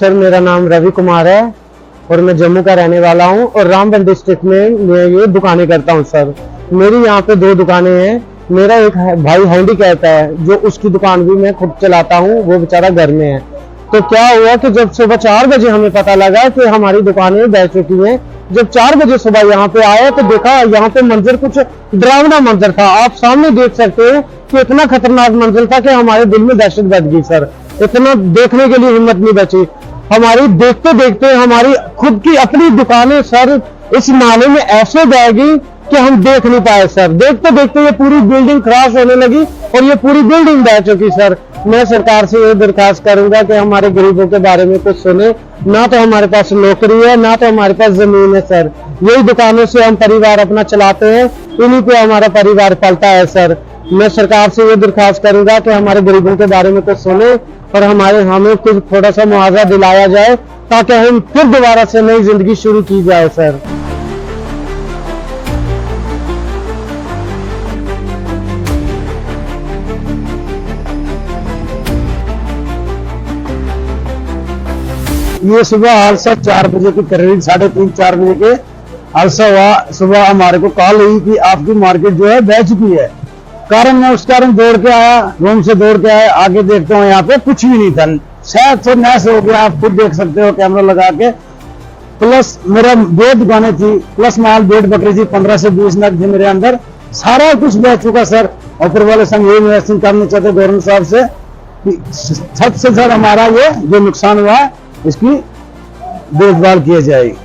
Sir, मेरा नाम रवि कुमार है और मैं जम्मू का रहने वाला हूं और रामबन डिस्ट्रिक्ट में मैं ये दुकानें करता हूं सर। मेरी यहाँ पे 2 दुकानें हैं। मेरा एक भाई हैंडीकैप है जो उसकी दुकान भी मैं खुद चलाता हूँ, वो बेचारा घर में है। तो क्या हुआ कि जब सुबह 4 बजे हमें पता लगा कि हमारी दुकानें बह चुकी हैं, जब 4 बजे सुबह यहाँ पे आए तो देखा यहाँ पे मंजर कुछ डरावना मंजर था। आप सामने देख सकते हैं कि इतना खतरनाक मंजर था कि हमारे दिल में दहशत बढ़ गई सर। इतना देखने के लिए हिम्मत नहीं बची हमारी। देखते देखते हमारी खुद की अपनी दुकानें सर इस नाले में ऐसे बह गई कि हम देख नहीं पाए सर। देखते देखते ये पूरी बिल्डिंग क्रैश होने लगी और ये पूरी बिल्डिंग बह चुकी सर। मैं सरकार से ये दरखास्त करूंगा कि हमारे गरीबों के बारे में कुछ सुने। ना तो हमारे पास नौकरी है, ना तो हमारे पास जमीन है सर। यही दुकानों से हम परिवार अपना चलाते हैं, इन्हीं पे हमारा परिवार पलता है सर। मैं सरकार से ये दरखास्त करूंगा कि हमारे गरीबों के बारे में कुछ सुने और हमें कुछ थोड़ा सा मुआवजा दिलाया जाए ताकि हम फिर दोबारा से नई जिंदगी शुरू की जाए सर। ये सुबह हादसा 4 बजे के करीब 3:30-4 बजे के हादसा हुआ। सुबह हमारे को कॉल हुई कि आपकी मार्केट जो है बह चुकी है। मैं उस कारण दौड़ के आया, रूम से दौड़ के आया। आगे देखता हूँ यहाँ पे कुछ भी नहीं था, शायद से नैस हो गया। आप खुद देख सकते हो कैमरा लगा के। प्लस मेरा 2 दुकानें थी, प्लस माल बेड बकरी थी, 15 से 20 लाख थी मेरे अंदर। सारा कुछ बह चुका सर। ऊपर वाले संग यही इन्वेस्टिंग करना चाहते गवर्नमेंट साहब से कि छत से सर हमारा ये जो नुकसान हुआ है इसकी देखभाल की जाएगी।